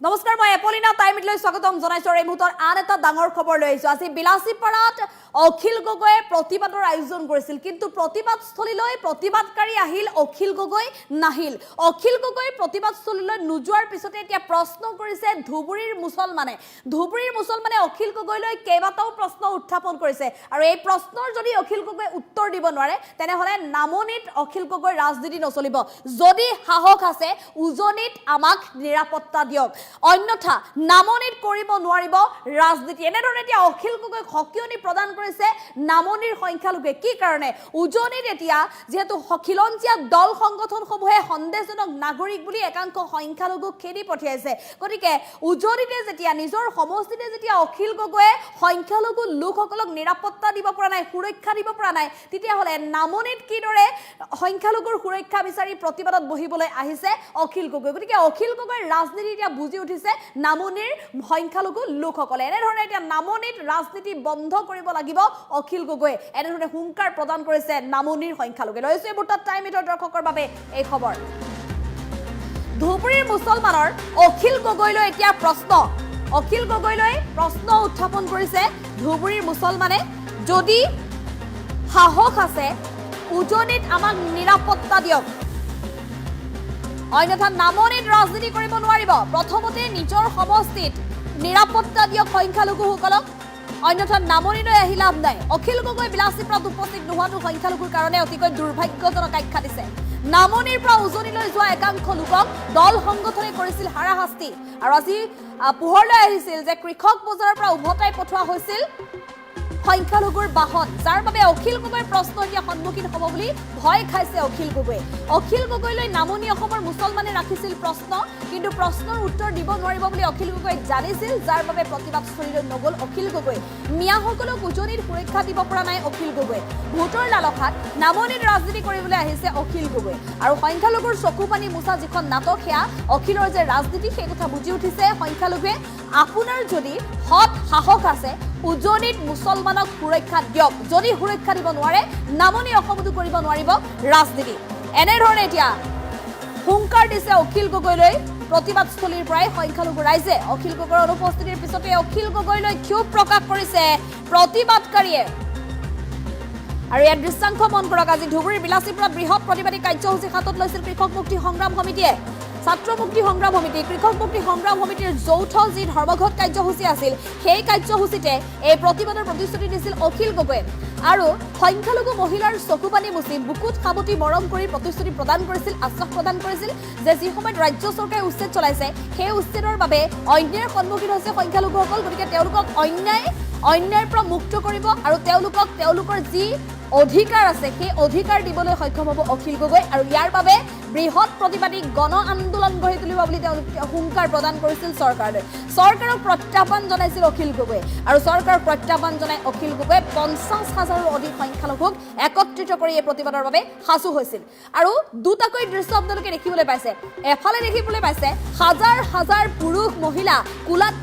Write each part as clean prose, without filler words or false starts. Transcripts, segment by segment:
নমস্কাৰ মই এপলিনা টাইমলৈ স্বাগতম জনাইছো এই মুহূৰ্তৰ আন এটা ডাঙৰ খবৰ লৈ আহিছো আজি বিলাসীপাৰাত অখিল গগৈয়ে প্ৰতিবাদৰ আয়োজন কৰিছিল কিন্তু প্ৰতিবাদস্থলীলৈ প্ৰতিবাদকাৰী আহিল অখিল গগৈ নাহিল অখিল গগৈ প্ৰতিবাদস্থলীলৈ নোযোৱাৰ পিছতে এতিয়া প্ৰশ্ন কৰিছে ধুবুৰীৰ মুছলমানে অখিল গগৈলৈ কেইবাটাও প্ৰশ্ন উত্থাপন কৰিছে আৰু এই প্ৰশ্নৰ যদি অখিল গগৈ উত্তৰ দিব নোৱাৰে তেনেহলে নামনিত অখিল গগৈ ৰাজনীতি নচলিব যদি সাহস আছে উজনিত আমাক নিৰাপত্তা দিয়ক অন্যথা নামনিত কৰিব নোৱাৰিব ৰাজনীতি এনেদৰে এতিয়া অখিল গগৈ হকিয়নি প্ৰদান কৰিছে নামনিৰ সংখ্যালঘুৱে কি কাৰণে উজনিত এতিয়া যেহেতু খিলঞ্জীয়া দল সংগঠনসমূহে সন্দেহজনক নাগৰিক বুলি একাংশ সংখ্যালঘুক খেদি পঠিয়াইছে গতিকে উজনিতে যেতিয়া নিজৰ সমষ্টিতে যেতিয়া অখিল গগৈয়ে সংখ্যালঘু লোকসকলক নিৰাপত্তা দিব পৰা নাই সুৰক্ষা দিব পৰা নাই তেতিয়াহ'লে নামনিত কিদৰে সংখ্যালঘুৰ সুৰক্ষা বিচাৰি প্ৰতিবাদত বহিবলৈ আহিছে অখিল গগৈ গতিকে অখিল গগৈৰ ৰাজনীতি এতিয়া বুজি উঠিছে নামনিৰ সংখ্যালঘু লোকসকলে এনেধৰণে এতিয়া নামনিত ৰাজনীতি বন্ধ কৰিব লাগিব অখিল গগৈ এনেধৰণে হুংকাৰ প্ৰদান কৰিছে নামনিৰ সংখ্যালঘুৱে লৈছো এই মুহূৰ্তত টাইম মিটৰ দৰ্শকৰ বাবে এই খবৰ ধুবুৰীৰ মুছলমানৰ অখিল গগৈলৈ এতিয়া অখিল গগৈলৈ প্ৰশ্ন উত্থাপন কৰিছে ধুবুৰীৰ মুছলমানে যদি সাহস আছে উজনিত আমাক নিৰাপত্তা দিয়ক অন্যথা নামনিত ৰাজনীতি কৰিব নোৱাৰিব প্ৰথমতে নিজৰ সমষ্টিত নিৰাপত্তা দিয়ক সংখ্যালঘুসকলক অন্যথা নামনিলৈ আহি লাভ নাই অখিল গগৈ বিলাসীপাৰাত উপস্থিত নোহোৱাটো সংখ্যালঘুৰ কাৰণে অতিকৈ দুৰ্ভাগ্যজনক আখ্যা দিছে নামনিৰ পৰা উজনিলৈ যোৱা একাংশ লোকক দল সংগঠনে কৰিছিল হাৰাশাস্তি আৰু আজি পোহৰলৈ আহিছিল যে কৃষক বজাৰৰ পৰা উভতাই পঠোৱা হৈছিল সংখ্যালঘুৰ বাহন যাৰ বাবে অখিল গগৈৰ প্ৰশ্ন এতিয়া সন্মুখীন হ'ব বুলি ভয় খাইছে অখিল গগৈলৈ নামনি অসমৰ মুছলমানে ৰাখিছিল প্ৰশ্ন কিন্তু প্ৰশ্নৰ উত্তৰ দিব নোৱাৰিব বুলি অখিল গগৈ জানিছিল যাৰ বাবে প্ৰতিবাদস্থলীলৈ নগ'ল অখিল গগৈ মিয়াসকলক উজনিত সুৰক্ষা দিব পৰা নাই অখিল গগৈ ভোটৰ লালসাত নামনিত ৰাজনীতি কৰিবলৈ আহিছে অখিল গগৈ আৰু সংখ্যালঘুৰ চকু পানী মোচা যিখন নাটক সেয়া অখিলৰ যে ৰাজনীতি সেই কথা বুজি উঠিছে সংখ্যালঘুৱে আপোনাৰ যদি সৎ সাহস আছে উজনিত মুছলমানক সুৰক্ষা দিয়ক যদি সুৰক্ষা দিব নোৱাৰে নামনি অসমতো কৰিব নোৱাৰিব ৰাজনীতি এনেধৰণে এতিয়া হুংকাৰ দিছে অখিল গগৈলৈ প্ৰতিবাদস্থলীৰ পৰাই সংখ্যালঘু ৰাইজে অখিল গগৈৰ অনুপস্থিতিৰ পিছতে অখিল গগৈলৈ ক্ষোভ প্ৰকাশ কৰিছে প্ৰতিবাদকাৰীয়ে আৰু ইয়াৰ দৃশ্যাংশ মন কৰক আজি ধুবুৰীৰ বিলাসীপাৰাত বৃহৎ প্ৰতিবাদী কাৰ্যসূচী হাতত লৈছিল কৃষক মুক্তি সংগ্ৰাম সমিতিয়ে ছাত্ৰ মুক্তি সংগ্ৰাম সমিতি কৃষক মুক্তি সংগ্ৰাম সমিতিৰ যৌথ যি ধৰ্মঘট কাৰ্যসূচী আছিল সেই কাৰ্যসূচীতে এই প্ৰতিবাদৰ প্ৰতিশ্ৰুতি দিছিল অখিল গগৈ আৰু সংখ্যালঘু মহিলাৰ চকুপানী মুচি বুকুত সাৱটি মৰম কৰি প্ৰতিশ্ৰুতি প্ৰদান কৰিছিল আশ্বাস প্ৰদান কৰিছিল যে যি সময়ত ৰাজ্য চৰকাৰে উচ্ছেদ চলাইছে সেই উচ্ছেদৰ বাবে অন্যায়ৰ সন্মুখীন হৈছে সংখ্যালঘুসকল গতিকে তেওঁলোকক অন্যায়ৰ পৰা মুক্ত কৰিব আৰু তেওঁলোকৰ যি অধিকাৰ আছে সেই অধিকাৰ দিবলৈ সক্ষম হ'ব অখিল গগৈ আৰু ইয়াৰ বাবে বৃহৎ প্ৰতিবাদী গণ আন্দোলন গঢ়ি তুলিব বুলি তেওঁলোকে হুংকাৰ প্ৰদান কৰিছিল চৰকাৰক প্ৰত্যাহ্বান জনাইছিল অখিল গগৈ আৰু চৰকাৰক প্ৰত্যাহ্বান জনাই অখিল গগৈ 50,000ৰো অধিক সংখ্যালঘুক একত্ৰিত কৰি এই প্ৰতিবাদৰ বাবে সাজু হৈছিল আৰু দুটাকৈ দৃশ্য আপোনালোকে দেখিবলৈ পাইছে এফালে দেখিবলৈ পাইছে হাজাৰ হাজাৰ পুৰুষ মহিলা কুলাত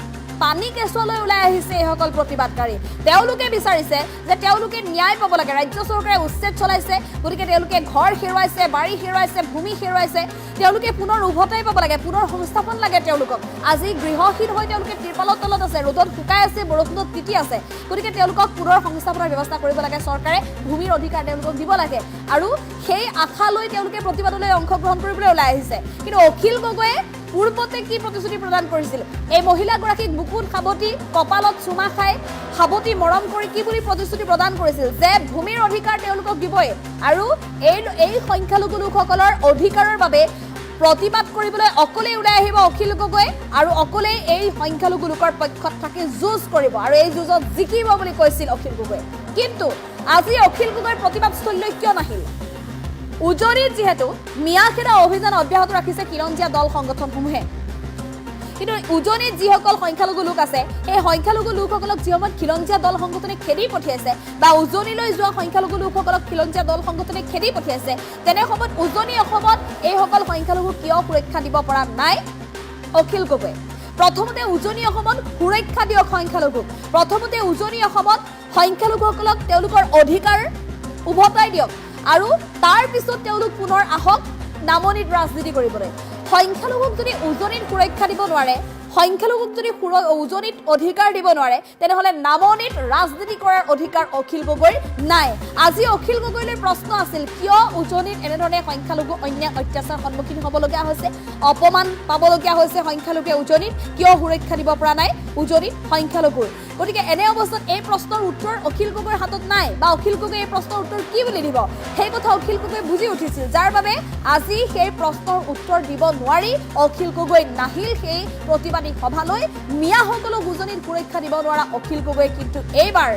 পানী কেঁচুৱালৈ ওলাই আহিছে এইসকল প্ৰতিবাদকাৰী তেওঁলোকে বিচাৰিছে যে তেওঁলোকে ন্যায় পাব লাগে ৰাজ্য চৰকাৰে উচ্ছেদ চলাইছে গতিকে তেওঁলোকে ঘৰ হেৰুৱাইছে বাৰী হেৰুৱাইছে ভূমি হেৰুৱাইছে তেওঁলোকে পুনৰ উভতাই পাব লাগে পুনৰ সংস্থাপন লাগে তেওঁলোকক আজি গৃহহীন হৈ তেওঁলোকে ত্ৰিপালৰ তলত আছে ৰ'দত শুকাই আছে বৰষুণত তিতি আছে গতিকে তেওঁলোকক পুনৰ সংস্থাপনৰ ব্যৱস্থা কৰিব লাগে চৰকাৰে ভূমিৰ অধিকাৰ তেওঁলোকক দিব লাগে আৰু সেই আশা লৈ তেওঁলোকে প্ৰতিবাদলৈ অংশগ্ৰহণ কৰিবলৈ ওলাই আহিছে কিন্তু অখিল গগৈয়ে পূৰ্বতে কি প্ৰতিশ্ৰুতি প্ৰদান কৰিছিল এই মহিলাগৰাকীক বুকুত সাৱটি কপালত চুমা খাই সাৱটি মৰম কৰি কি বুলি প্ৰতিশ্ৰুতি প্ৰদান কৰিছিল যে ভূমিৰ অধিকাৰ তেওঁলোকক দিবই আৰু এই সংখ্যালঘু লোকসকলৰ অধিকাৰৰ বাবে প্ৰতিবাদ কৰিবলৈ অকলেই ওলাই আহিব অখিল গগৈ আৰু অকলেই এই সংখ্যালঘু লোকৰ পক্ষত থাকি যুঁজ কৰিব আৰু এই যুঁজত জিকিব বুলি কৈছিল অখিল গগৈ কিন্তু আজি অখিল গগৈৰ প্ৰতিবাদস্থলীলৈ কিয় নাহিল উজনিত যিহেতু মিয়াখেদা অভিযান অব্যাহত ৰাখিছে খিলঞ্জীয়া দল সংগঠনসমূহে কিন্তু উজনিত যিসকল সংখ্যালঘু লোক আছে সেই সংখ্যালঘু লোকসকলক যি সময়ত খিলঞ্জীয়া দল সংগঠনে খেদি পঠিয়াইছে বা উজনিলৈ যোৱা সংখ্যালঘু লোকসকলক খিলঞ্জীয়া দল সংগঠনে খেদি পঠিয়াইছে তেনে সময়ত উজনি অসমত এইসকল সংখ্যালঘু কিয় সুৰক্ষা দিব পৰা নাই অখিল গগৈ প্ৰথমতে উজনি অসমত সুৰক্ষা দিয়ক সংখ্যালঘুক প্ৰথমতে উজনি অসমত সংখ্যালঘুসকলক তেওঁলোকৰ অধিকাৰ উভতাই দিয়ক আৰু তাৰ পিছত তেওঁলোক পুনৰ আহক নামনিত ৰাজনীতি কৰিবলৈ সংখ্যালঘুক যদি উজনিত সুৰক্ষা দিব নোৱাৰে সংখ্যালঘুক যদি উজনিত অধিকাৰ দিব নোৱাৰে তেনেহ'লে নামনিত ৰাজনীতি কৰাৰ অধিকাৰ অখিল গগৈৰ নাই। আজি অখিল গগৈলৈ প্ৰশ্ন আছিল কিয় উজনিত এনেধৰণে সংখ্যালঘু অন্যায় অত্যাচাৰ সন্মুখীন হ'বলগীয়া হৈছে, অপমান পাবলগীয়া হৈছে সংখ্যালঘুৱে উজনিত, কিয় সুৰক্ষা দিব পৰা নাই উজনিত সংখ্যালঘুৰ। গতিকে এনে অৱস্থাত এই প্ৰশ্নৰ উত্তৰ অখিল গগৈৰ হাতত নাই বা অখিল গগৈ এই প্ৰশ্নৰ উত্তৰ কি বুলি দিব সেই কথা অখিল গগৈ বুজি উঠিছিল, যাৰ বাবে আজি সেই প্ৰশ্নৰ উত্তৰ দিব নোৱাৰি অখিল গগৈ নাহিল সেই প্ৰতিবাদী সভালৈ। মিয়াসকলক উজনিত সুৰক্ষা দিব নোৱাৰা অখিল গগৈ কিন্তু এইবাৰ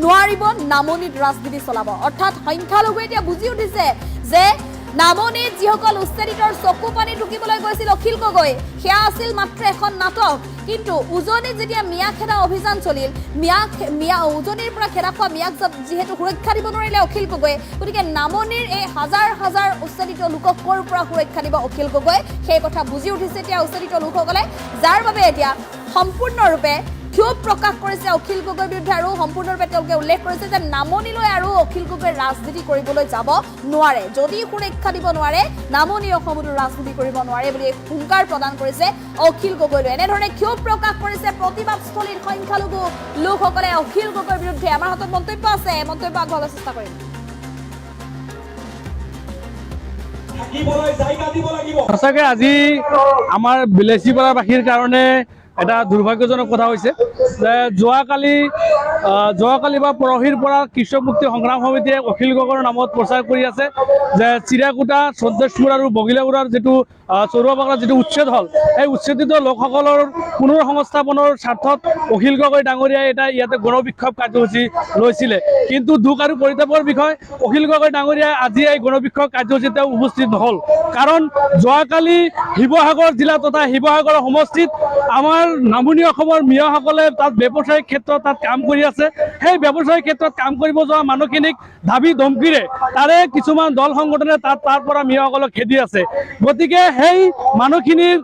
নোৱাৰিব নামনিত ৰাজনীতি চলাব। অৰ্থাৎ সংখ্যালঘুৱে এতিয়া বুজি উঠিছে যে নামনিত যিসকল উচ্ছেদিতৰ চকু পানী ঢুকিবলৈ গৈছিল অখিল গগৈ, সেয়া আছিল মাত্ৰ এখন নাটক। কিন্তু উজনিত যেতিয়া মিয়া খেদা অভিযান চলিল, উজনিৰ পৰা খেদা খোৱা মিয়াক যিহেতু সুৰক্ষা দিব নোৱাৰিলে অখিল গগৈ, গতিকে নামনিৰ এই হাজাৰ হাজাৰ উচ্ছেদিত লোকক ক'ৰ পৰা সুৰক্ষা দিব অখিল গগৈ সেই কথা বুজি উঠিছে এতিয়া উচ্ছেদিত লোকসকলে, যাৰ বাবে এতিয়া সম্পূৰ্ণৰূপে ক্ষোভ প্ৰকাশ কৰিছে অখিল গগৈৰ বিৰুদ্ধে আৰু সম্পূৰ্ণৰূপে তেওঁলোকে উল্লেখ কৰিছে যে নামনিলৈ আৰু অখিল গগৈ ৰাজনীতি কৰিবলৈ যাব নোৱাৰে। যদি সুৰক্ষা দিব নোৱাৰে নামনি অসমতো ৰাজনীতি কৰিব নোৱাৰে বুলি হুংকাৰ প্ৰদান কৰিছে অখিল গগৈলৈ। এনেধৰণে ক্ষোভ প্ৰকাশ কৰিছে প্ৰতিবাদস্থলীত সংখ্যালঘু লোকসকলে অখিল গগৈৰ বিৰুদ্ধে। আমাৰ হাতত মন্তব্য আছে, মন্তব্য আগবঢ়াবলৈ চেষ্টা কৰিম। সঁচাকে আজি আমাৰ বিলাসীপাৰাবাসীৰ কাৰণে এটা দুৰ্ভাগ্যজনক কথা হৈছে যে যোৱাকালি বা পৰহিৰ পৰা কৃষক মুক্তি সংগ্ৰাম সমিতিয়ে অখিল গগৈৰ নামত প্ৰচাৰ কৰি আছে যে চিৰাকুটা, সন্দেশপুৰ আৰু বগিলাগুড়াৰ যিটো চৰুৱাবাগলাৰ যিটো উচ্ছেদ হ'ল, এই উচ্ছেদিত লোকসকলৰ পুনৰ সংস্থাপনৰ স্বাৰ্থত অখিল গগৈ ডাঙৰীয়াই এটা ইয়াতে গণবিক্ষোভ কাৰ্যসূচী লৈছিলে। কিন্তু দুখ আৰু পৰিতাপৰ বিষয় অখিল গগৈ ডাঙৰীয়াই আজি এই গণবিক্ষোভ কাৰ্যসূচীত উপস্থিত নহ'ল। কাৰণ যোৱাকালি শিৱসাগৰ জিলা তথা শিৱসাগৰ সমষ্টিত আমাৰ নামনি অসমৰ মিয়াসকলে তাত ব্যৱসায়িক ক্ষেত্ৰত তাত কাম কৰি আছে। সেই ব্যৱসায়িক ক্ষেত্ৰত কাম কৰিব যোৱা মানুহখিনিক দাবী ধমকিৰে তাৰে কিছুমান দল সংগঠনে তাৰ পৰা মিয়াসকলক খেদি আছে। গতিকে সেই মানুহখিনিৰ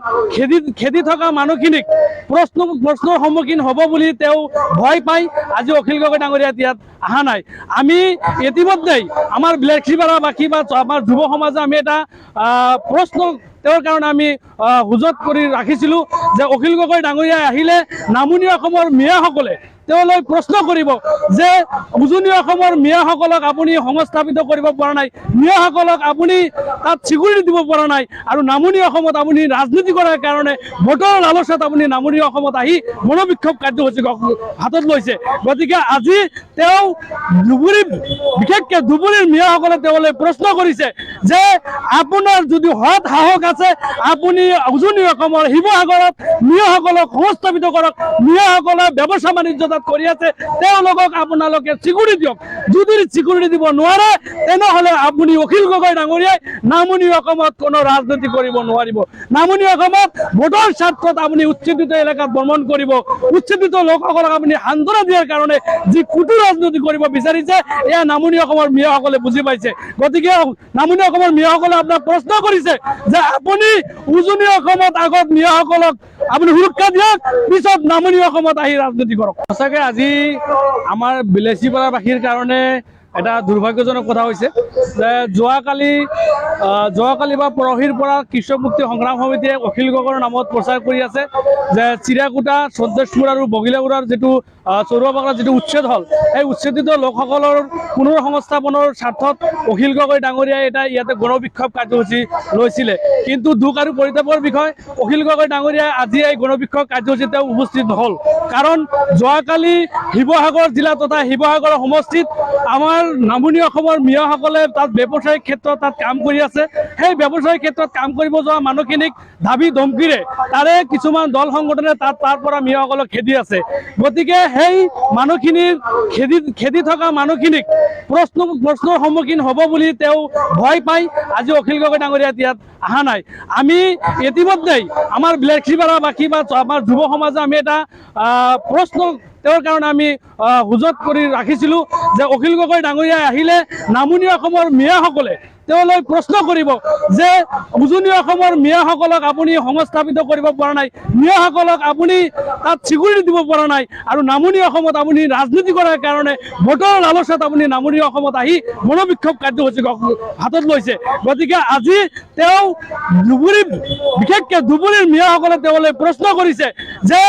খেদি থকা মানুহখিনিক প্ৰশ্নৰ সন্মুখীন হ'ব বুলি তেওঁ ভয় পাই আজি অখিল গগৈ ডাঙৰীয়া ইয়াত অহা নাই। আমি ইতিমধ্যেই আমাৰ বিলাসীপাৰাবাসী বা আমাৰ যুৱ সমাজে আমি এটা প্ৰশ্ন তেওঁৰ কাৰণে আমি হুজত কৰি ৰাখিছিলোঁ যে অখিল গগৈ ডাঙৰীয়াই আহিলে নামনি অসমৰ মিয়াসকলে তেওঁলৈ প্ৰশ্ন কৰিব যে উজনি অসমৰ মিয়াসকলক আপুনি সংস্থাপিত কৰিব পৰা নাই, মিয়াসকলক আপুনি তাত স্বীকৃতি দিব পৰা নাই, আৰু নামনি অসমত আপুনি ৰাজনীতি কৰাৰ কাৰণে ভোটৰ লালচত আপুনি নামনি অসমত আহি গণবিক্ষোভ কাৰ্যসূচী হাতত লৈছে। গতিকে আজি তেওঁ বিশেষকৈ ধুবুৰীৰ মিয়াসকলে তেওঁলৈ প্ৰশ্ন কৰিছে যে আপোনাৰ যদি সৎ সাহস আছে আপুনি উজনি অসমৰ শিৱসাগৰত মিয়াসকলক সংস্থাপিত কৰক, মিয়াসকলে ব্যৱসায় বাণিজ্য তাত কৰি আছে, তেওঁলোকক আপোনালোকে স্বীকৃতি দিয়ক। যদি স্বীকৃতি দিব নোৱাৰে তেনেহ'লে আপুনি অখিল গগৈ ডাঙৰীয়াই নামনি অসমত কোনো ৰাজনীতি কৰিব নোৱাৰিব। নামনি অসমত ভোটৰ স্বাৰ্থত আপুনি উচ্ছেদিত এলেকাত ভ্ৰমণ কৰিব, উচ্ছেদিত লোকসকলক আপুনি সান্ত্বনা দিয়াৰ কাৰণে যি কুটু ৰাজনীতি কৰিব বিচাৰিছে এয়া নামনি অসমৰ মিয়াসকলে বুজি পাইছে। গতিকে নামনি অসমৰ মিয়াসকলে আপোনাক প্ৰশ্ন কৰিছে যে আপুনি উজনি অসমত আগত মিয়াসকলক আপুনি সুৰক্ষা দিয়ক, পিছত নামনি অসমত আহি ৰাজনীতি কৰক। সঁচাকে আজি আমাৰ বিলাসীপাৰাবাসীৰ কাৰণে এটা দুৰ্ভাগ্যজনক কথা হৈছে যে যোৱাকালি বা পৰহিৰ পৰা কৃষক মুক্তি সংগ্ৰাম সমিতিয়ে অখিল গগৈৰ নামত প্ৰচাৰ কৰি আছে যে চিৰাকুটা, সন্দেশপুৰ আৰু বগিলাগুড়াৰ যিটো চৰুৱাবাগলাৰ যিটো উচ্ছেদ হ'ল, এই উচ্ছেদিত লোকসকলৰ পুনৰ সংস্থাপনৰ স্বাৰ্থত অখিল গগৈ ডাঙৰীয়াই এটা ইয়াতে গণবিক্ষোভ কাৰ্যসূচী লৈছিলে। কিন্তু দুখ আৰু পৰিতাপৰ বিষয় অখিল গগৈ ডাঙৰীয়াই আজি এই গণবিক্ষোভ কাৰ্যসূচীত উপস্থিত নহ'ল। কাৰণ যোৱাকালি শিৱসাগৰ জিলা তথা শিৱসাগৰ সমষ্টিত আমাৰ নামনি অসমৰ মিয়াসকলে তাত ব্যৱসায়িক ক্ষেত্ৰত তাত কাম কৰি আছে। সেই ব্যৱসায়িক ক্ষেত্ৰত কাম কৰিব যোৱা মানুহখিনিক দাবী ধমকিৰে তাৰে কিছুমান দল সংগঠনে তাৰ পৰা মিয়াসকলক খেদি আছে। গতিকে সেই মানুহখিনিৰ খেদি থকা মানুহখিনিক প্ৰশ্নৰ সন্মুখীন হ'ব বুলি তেওঁ ভয় পাই আজি অখিল গগৈ ডাঙৰীয়া ইয়াত অহা নাই। আমি ইতিমধ্যেই আমাৰ বিলাসীপাৰাবাসী বা আমাৰ যুৱ সমাজে আমি এটা প্ৰশ্ন তেওঁৰ কাৰণে আমি হুজত কৰি ৰাখিছিলোঁ যে অখিল গগৈ ডাঙৰীয়াই আহিলে নামনি অসমৰ মিয়াসকলে তেওঁলৈ প্ৰশ্ন কৰিব যে উজনি অসমৰ মিয়াসকলক আপুনি সংস্থাপিত কৰিব পৰা নাই, মিয়াসকলক আপুনি তাত স্বীকৃতি দিব পৰা নাই, আৰু নামনি অসমত আপুনি ৰাজনীতি কৰাৰ কাৰণে ভোটৰ লালচত আপুনি নামনি অসমত আহি গণবিক্ষোভ কাৰ্যসূচী হাতত লৈছে। গতিকে আজি তেওঁ ধুবুৰী, বিশেষকৈ ধুবুৰীৰ মিয়াসকলে তেওঁলৈ প্ৰশ্ন কৰিছে যে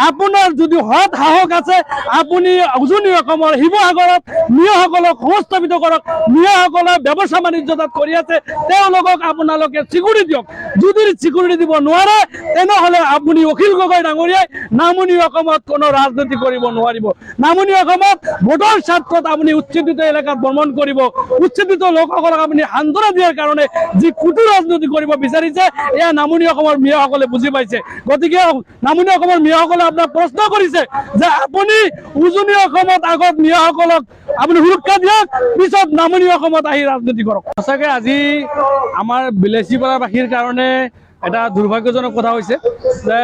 আপোনাৰ যদি সৎ সাহস আছে আপুনি উজনি অসমৰ শিৱসাগৰত মিয়াসকলক সংস্থাপিত কৰক, মিয়াসকলে ব্যৱসায় বাণিজ্য তাত কৰি আছে, তেওঁলোকক আপোনালোকে স্বীকৃতি দিয়ক। যদি স্বীকৃতি দিব নোৱাৰে তেনেহ'লে আপুনি অখিল গগৈ ডাঙৰীয়াই নামনি অসমত কোনো ৰাজনীতি কৰিব নোৱাৰিব। নামনি অসমত ভোটৰ স্বাৰ্থত আপুনি উচ্ছেদিত এলেকাত ভ্ৰমণ কৰিব, উচ্ছেদিত লোকসকলক আপুনি সান্ত্বনা দিয়াৰ কাৰণে যি কুটু ৰাজনীতি কৰিব বিচাৰিছে এয়া নামনি অসমৰ মিয়াসকলে বুজি পাইছে। গতিকে নামনি অসমৰ মিয়াসকলে আপোনাক প্ৰশ্ন কৰিছে যে আপুনি উজনি অসমত আগত মিয়াসকলক আপুনি সুৰক্ষা দিয়ক, পিছত নামনি অসমত আহি ৰাজনীতি কৰক। সঁচাকৈ আজি আমাৰ বিলাসীপাৰাবাসীৰ কাৰণে এটা দুৰ্ভাগ্যজনক কথা হৈছে যে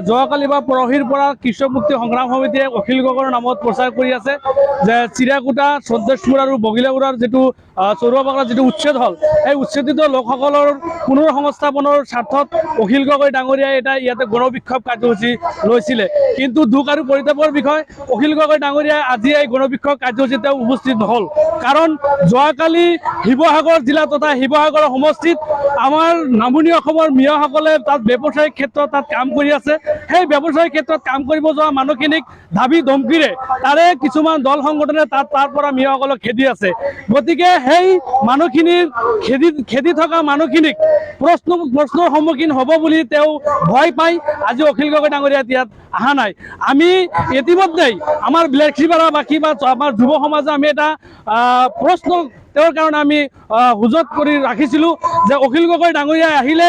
যোৱাকালি বা পৰহিৰ পৰা কৃষক মুক্তি সংগ্ৰাম সমিতিয়ে অখিল গগৈৰ নামত প্ৰচাৰ কৰি আছে যে চিৰাকুটা, সন্তোষপুৰ আৰু বগিলাগুড়াৰ যিটো চৰুৱা বাগলাৰ যিটো উচ্ছেদ হ'ল, এই উচ্ছেদিত লোকসকলৰ পুনৰ সংস্থাপনৰ স্বাৰ্থত অখিল গগৈ ডাঙৰীয়াই এটা ইয়াতে গণবিক্ষোভ কাৰ্যসূচী লৈছিলে। কিন্তু দুখ আৰু পৰিতাপৰ বিষয়, অখিল গগৈ ডাঙৰীয়াই আজি এই গণবিক্ষোভ কাৰ্যসূচীত তেওঁ উপস্থিত নহ'ল। কাৰণ যোৱাকালি শিৱসাগৰ জিলা তথা শিৱসাগৰ সমষ্টিত আমাৰ নামনি অসমৰ মিয়াসকলে তাত ব্যৱসায়িক ক্ষেত্ৰত তাত কাম কৰি আছে। সেই ব্যৱসায়িক ক্ষেত্ৰত কাম কৰিব যোৱা মানুহখিনিক ধাবি ধমকিৰে তাৰে কিছুমান দল সংগঠনে তাৰ পৰা মিয়াসকলক খেদি আছে। গতিকে সেই মানুহখিনিৰ খেদি থকা মানুহখিনিক প্ৰশ্নৰ সন্মুখীন হ'ব বুলি তেওঁ ভয় পাই আজি অখিল গগৈ ডাঙৰীয়া ইয়াত অহা নাই। আমি ইতিমধ্যেই আমাৰ বিলাসীপাৰাবাসী বা আমাৰ যুৱ সমাজে আমি এটা প্ৰশ্ন তেওঁৰ কাৰণে আমি সুযোগ কৰি ৰাখিছিলোঁ যে অখিল গগৈ ডাঙৰীয়াই আহিলে